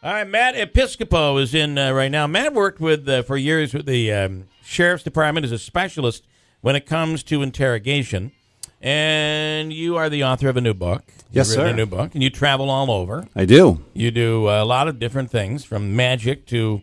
All right, Matt Episcopo is in right now. Matt worked with for years with the Sheriff's Department as a specialist when it comes to interrogation. And you are the author of a new book. Yes, sir. A new book, and you travel all over. I do. You do a lot of different things, from magic to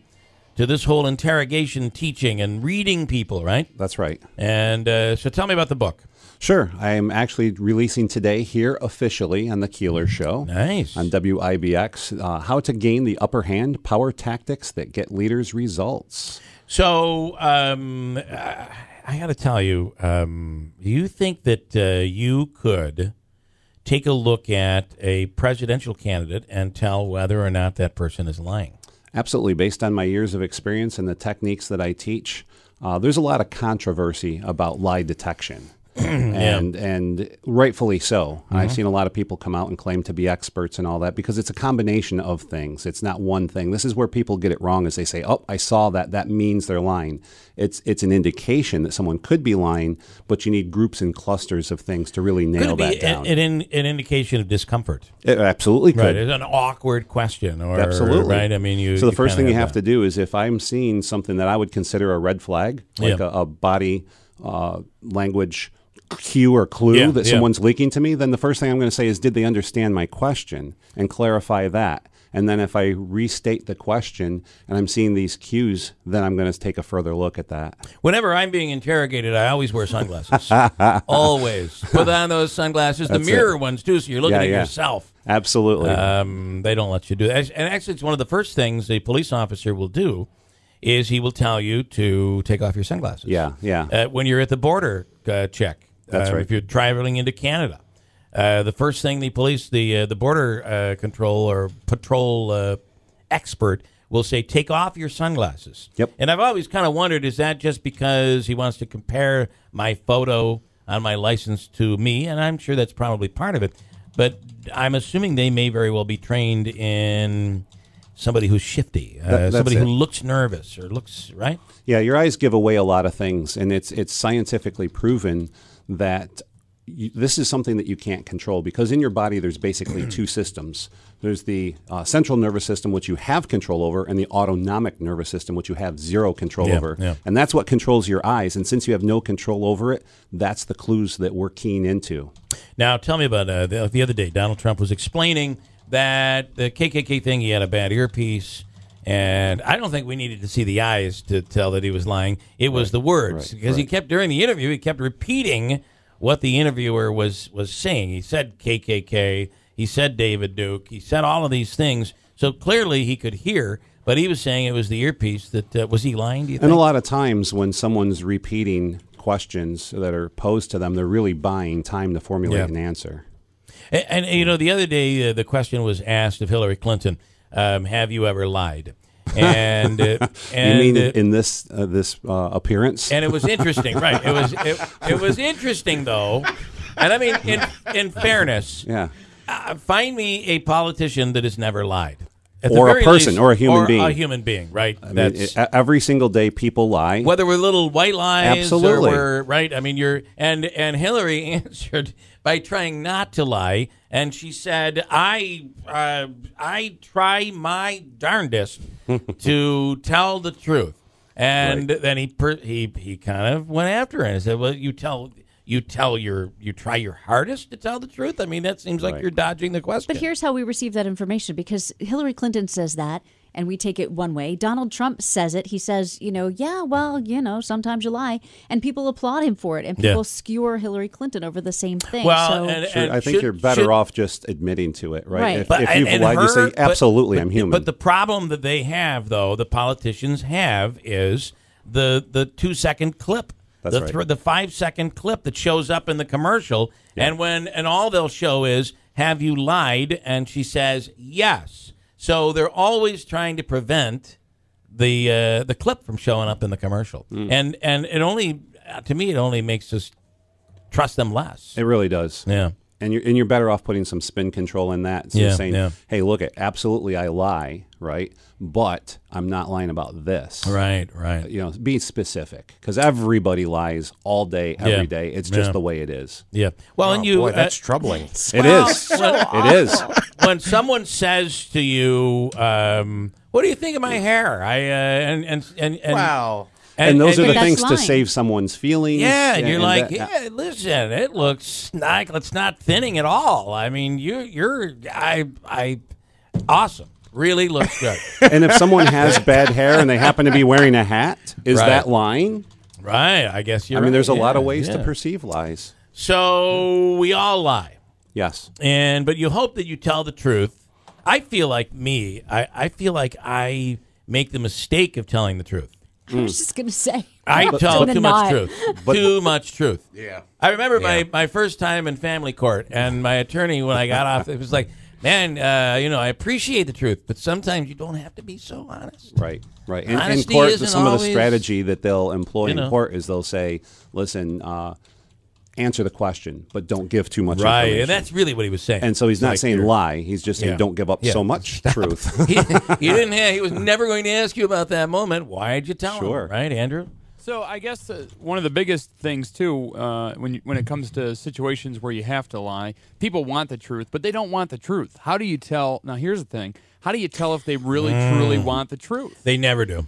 this whole interrogation teaching and reading people, right? That's right. And so tell me about the book. Sure. I am actually releasing today here officially on the Keeler Show. Nice. On WIBX, How to Gain the Upper Hand, Power Tactics That Get Leaders Results. So I got to tell you, do you think that you could take a look at a presidential candidate and tell whether or not that person is lying? Absolutely. Based on my years of experience and the techniques that I teach, there's a lot of controversy about lie detection. and rightfully so. Mm-hmm. I've seen a lot of people come out and claim to be experts and all that because it's a combination of things. It's not one thing. This is where people get it wrong, is they say, oh, I saw that. That means they're lying. It's an indication that someone could be lying, but you need groups and clusters of things to really nail that down. An indication of discomfort. It absolutely could. Right. It's an awkward question. Or, absolutely. Right. I mean, so the first thing you have to do is, if I'm seeing something that I would consider a red flag, like a body language cue or clue that someone's leaking to me, then the first thing I'm going to say is, did they understand my question, and clarify that. And then if I restate the question and I'm seeing these cues, then I'm going to take a further look at that. Whenever I'm being interrogated, I always wear sunglasses. Always. Put on those sunglasses, the mirror ones too, so you're looking at yourself. Absolutely. They don't let you do that. And actually, it's one of the first things a police officer will do is he will tell you to take off your sunglasses. When you're at the border check. That's right. If you're traveling into Canada, the first thing the police, the border control or patrol expert will say, take off your sunglasses. Yep. And I've always kind of wondered, is that just because he wants to compare my photo on my license to me? And I'm sure that's probably part of it. But I'm assuming they may very well be trained in somebody who's shifty, somebody who looks nervous or looks, right? Yeah, your eyes give away a lot of things, and it's scientifically proven that this is something that you can't control, because in your body there's basically two systems. There's the central nervous system, which you have control over, and the autonomic nervous system, which you have zero control over. Yeah. And that's what controls your eyes. And since you have no control over it, that's the clues that we're keying into. Now, tell me about the other day, Donald Trump was explaining that the KKK thing, he had a bad earpiece. And I don't think we needed to see the eyes to tell that he was lying. It was the words, because he kept, during the interview, he kept repeating what the interviewer was saying. He said KKK, he said David Duke, he said all of these things. So clearly he could hear, but he was saying it was the earpiece that was he lying, do you think? And a lot of times when someone's repeating questions that are posed to them, they're really buying time to formulate an answer. And you know, the other day the question was asked of Hillary Clinton, have you ever lied? And you mean in this appearance? And it was interesting, right? It was interesting though, and I mean, in fairness, find me a politician that has never lied, or a person, least, or a human being, a human being, right? I mean, every single day people lie, whether we're little white lies, absolutely, or we're, right? I mean, and Hillary answered by trying not to lie, and she said, "I try my darndest to tell the truth." And then he kind of went after her and said, "Well, you try your hardest to tell the truth." I mean, that seems like you're dodging the question. But here's how we receive that information, because Hillary Clinton says that, and we take it one way. Donald Trump says it. He says, sometimes you lie, and people applaud him for it, and people skewer Hillary Clinton over the same thing. Well, I think you're better off just admitting to it, right? Right. If you've lied, you say, absolutely, I'm human. But the problem that they have, though, the politicians have, is the 2-second clip. That's the 5-second clip that shows up in the commercial, and all they'll show is, have you lied? And she says, yes. So they're always trying to prevent the clip from showing up in the commercial. And it only, to me, it only makes us trust them less. It really does. Yeah. And you're better off putting some spin control in that. So saying, hey, look, absolutely I lie, right? But I'm not lying about this. Right. Be specific, because everybody lies all day, every day. It's just the way it is. Yeah. Well, boy, that's troubling. It is. It is. when someone says to you, "What do you think of my hair?" Wow. And those are the that's things to lying. save someone's feelings. Yeah, and you're like, that- yeah, listen, it looks not, it's not thinning at all. I mean, awesome. Really looks good. And if someone has bad hair and they happen to be wearing a hat, is Right. that lying? Right, I guess you're I mean, there's a right. lot of Yeah, ways to yeah. perceive lies. So we all lie. Yes. But you hope that you tell the truth. I feel like I feel like I make the mistake of telling the truth. I was just going to say. I tell Gonna too much not. truth. Too much truth. Yeah. I remember my first time in family court, and my attorney, when I got off, it was like, man, I appreciate the truth, but sometimes you don't have to be so honest. Right, right. In Honesty court, isn't some of the always- strategy that they'll employ You know. in court is they'll say, listen, answer the question, but don't give too much Right, information. and that's really what he was saying. And so he's not Like saying you're- lie. He's just saying Yeah. don't give up Yeah. so much truth. He was never going to ask you about that moment. Why'd you tell Sure. him? Right, Andrew? So I guess one of the biggest things too, when it comes to situations where you have to lie, people want the truth, but they don't want the truth. How do you tell? Now here's the thing: how do you tell if they really truly want the truth? They never do.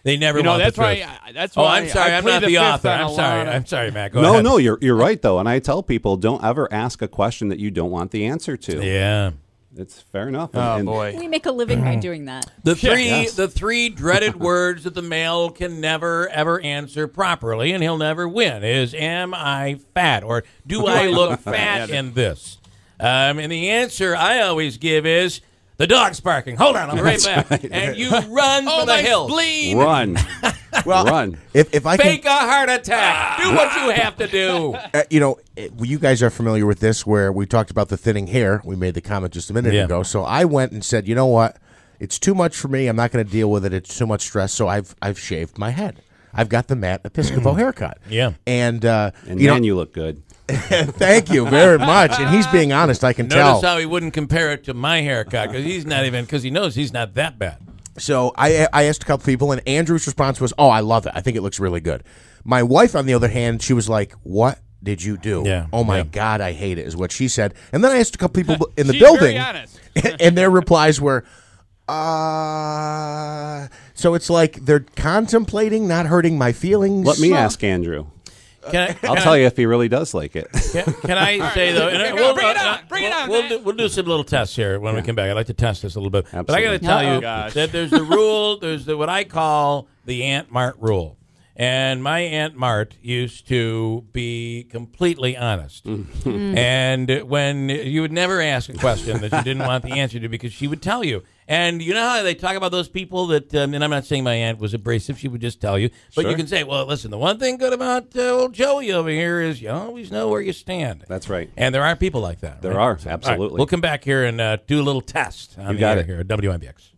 They never You know, want that's the truth. why. That's Oh, why. I'm sorry. I I'm plead not the fifth author. on a I'm sorry. lot of- I'm sorry, Matt. Go No, ahead. no, you're right though, and I tell people don't ever ask a question that you don't want the answer to. Yeah. It's fair enough. Oh And- boy. We make a living by doing that. The Yes. three dreaded words that the male can never ever answer properly, and he'll never win, is "Am I fat?" or "Do I look fat in this?" And the answer I always give is, "The dog's barking. Hold on, I'll be right back." And you run for the hills. spleen! Run. Well, Run. if I can, Fake a heart attack. Do what you have to do. you guys are familiar with this, where we talked about the thinning hair. We made the comment just a minute Yeah. ago. So I went and said, you know what? It's too much for me. I'm not going to deal with it. It's too much stress. So I've shaved my head. I've got the Matt Episcopo haircut. Yeah. And And you know, man, you look good. thank you very much. And he's being honest. I can Notice tell. how he wouldn't compare it to my haircut because he knows he's not that bad. So I asked a couple people, and Andrew's response was, "Oh, I love it. I think it looks really good." My wife, on the other hand, she was like, "What did you do? Yeah, Oh my yeah. God, I hate it," is what she said. And then I asked a couple people in the She's building, very honest. and their replies were, So it's like they're contemplating not hurting my feelings. Let me ask Andrew. I'll tell you if he really does like it. Can I say though? And Bring it on, We'll do some little tests here when we come back. I'd like to test this a little bit, but I got to Absolutely. tell you gosh. that there's the rule. There's what I call the Aunt Mart rule. And my Aunt Mart used to be completely honest. And when you would never ask a question that you didn't want the answer to because she would tell you. And you know how they talk about those people that, and I'm not saying my aunt was abrasive, she would just tell you. But you Sure. can say, well, listen, the one thing good about old Joey over here is you always know where you stand. That's right. And there are people like that. There right? are, So, all right, absolutely. we'll come back here and do a little test on You the got air it. here at WIBX.